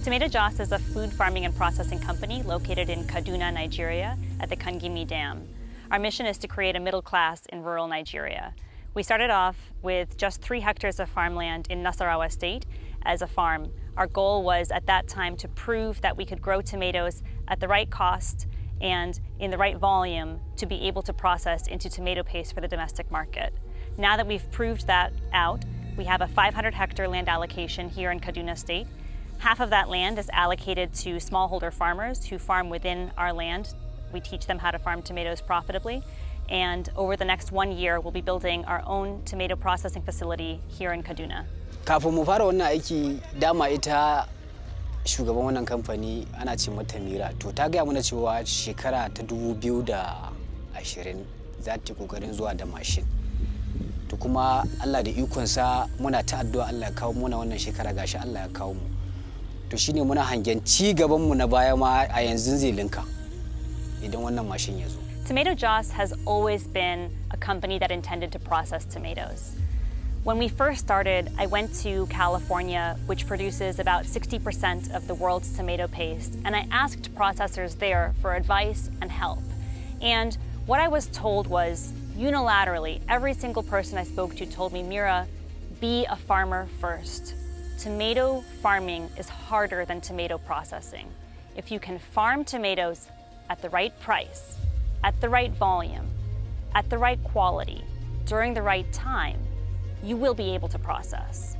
Tomato Jos is a food farming and processing company located in Kaduna, Nigeria, at the Kangimi Dam. Our mission is to create a middle class in rural Nigeria. We started off with just 3 hectares of farmland in Nasarawa State as a farm. Our goal was at that time to prove that we could grow tomatoes at the right cost and in the right volume to be able to process into tomato paste for the domestic market. Now that we've proved that out, we have a 500-hectare land allocation here in Kaduna State. Half of that land is allocated to smallholder farmers who farm within our land. We teach them how to farm tomatoes profitably. And over the next 1 year, we'll be building our own tomato processing facility here in Kaduna. Kafin mu fara wannan aiki, dama ita shugaban wannan kamfani ana ce mata Mira. To ta gaya mana cewa shekara ta 2020 za ta kokarin zuwa da mashin. To kuma Allah da ikonsa muna ta addu'a Allah ya kawo mu na wannan shekara, gashi Allah ya kawo mu. To shine muna hangen ci gaban mu na baya ma a yanzu zai linka idan wannan mashin ya zo. Tomato Jos has always been a company that intended to process tomatoes. When we first started, I went to California, which produces about 60% of the world's tomato paste, and I asked processors there for advice and help. And what I was told was, unilaterally, every single person I spoke to told me, Mira, be a farmer first. Tomato farming is harder than tomato processing. If you can farm tomatoes at the right price, at the right volume, at the right quality, during the right time, you will be able to process.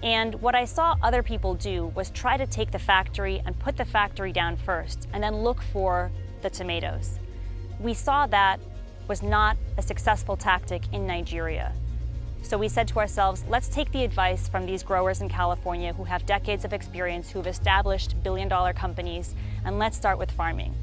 And what I saw other people do was try to take the factory and put the factory down first and then look for the tomatoes. We saw that was not a successful tactic in Nigeria. So we said to ourselves, let's take the advice from these growers in California who have decades of experience, who have established billion-dollar companies, and let's start with farming.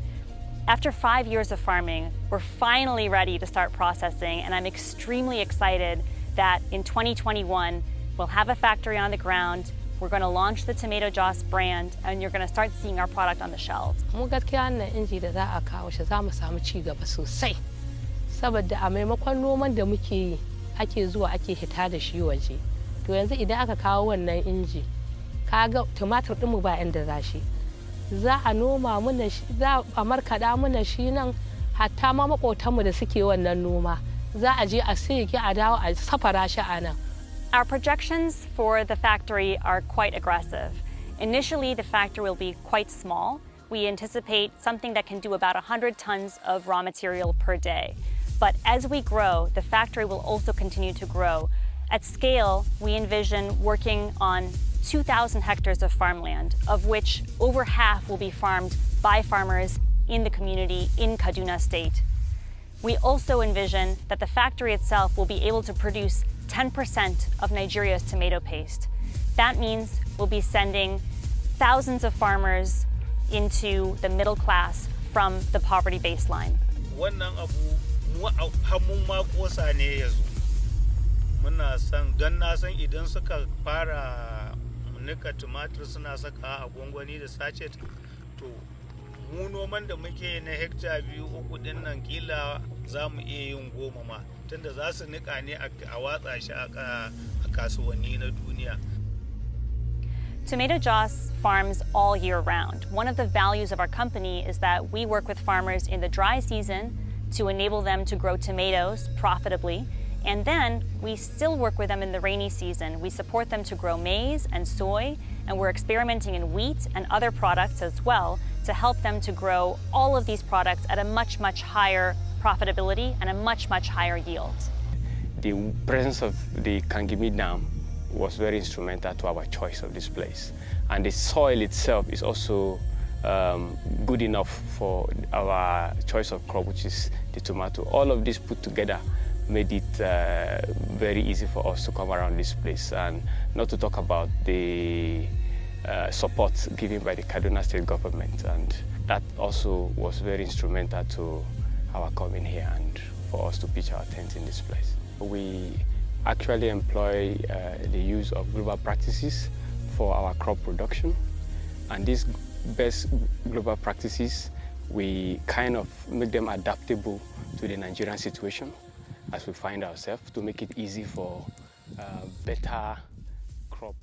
After 5 years of farming, we're finally ready to start processing, and I'm extremely excited that in 2021, we'll have a factory on the ground, we're going to launch the Tomato Jos brand, and you're going to start seeing our product on the shelves. Mu gaskiya wannan inji da za a kawo shi za mu samu ci gaba sosai. Saboda a maimakon noman da muke yi ake zuwa ake hita da shi waje. To yanzu idan aka kawo wannan inji, kaga tumatur din mu ba inda za shi. Za a noma muna shi, za a markada muna shi nan, hatta ma makotan mu da suke wannan noma. Za a je a sai ki a dawo a safara shi a nan. Our projections for the factory are quite aggressive. Initially, the factory will be quite small. We anticipate something that can do about 100 tons of raw material per day. But as we grow, the factory will also continue to grow. At scale, we envision working on 2,000 hectares of farmland, of which over half will be farmed by farmers in the community in Kaduna State. We also envision that the factory itself will be able to produce 10% of Nigeria's tomato paste. That means we'll be sending thousands of farmers into the middle class from the poverty baseline. Wannan abu mu hamun ma kosa ne yazo. Muna san don na san idan suka fara nika tumatir suna saka a gwangwani da sachet, to mu noman da muke na hekta 2-3 din nan kila za mu iya yin 10 ma, tunda za su nika ne a watsa shi a kasuwanni na duniya. Tomato Jos farms all year round. One of the values of our company is that we work with farmers in the dry season to enable them to grow tomatoes profitably, and then we still work with them in the rainy season. We support them to grow maize and soy, and we're experimenting in wheat and other products as well to help them to grow all of these products at a much, much higher profitability and a much, much higher yield. The presence of the Kangimi Dam was very instrumental to our choice of this place. And the soil itself is also good enough for our choice of crop, which is the tomato. All of this put together made it very easy for us to come around this place, and not to talk about the support given by the Kaduna State government, and that also was very instrumental to our coming here and for us to pitch our tent in this place. We actually employ the use of global practices for our crop production, and these best global practices, we kind of make them adaptable to the Nigerian situation as we find ourselves, to make it easy for better crop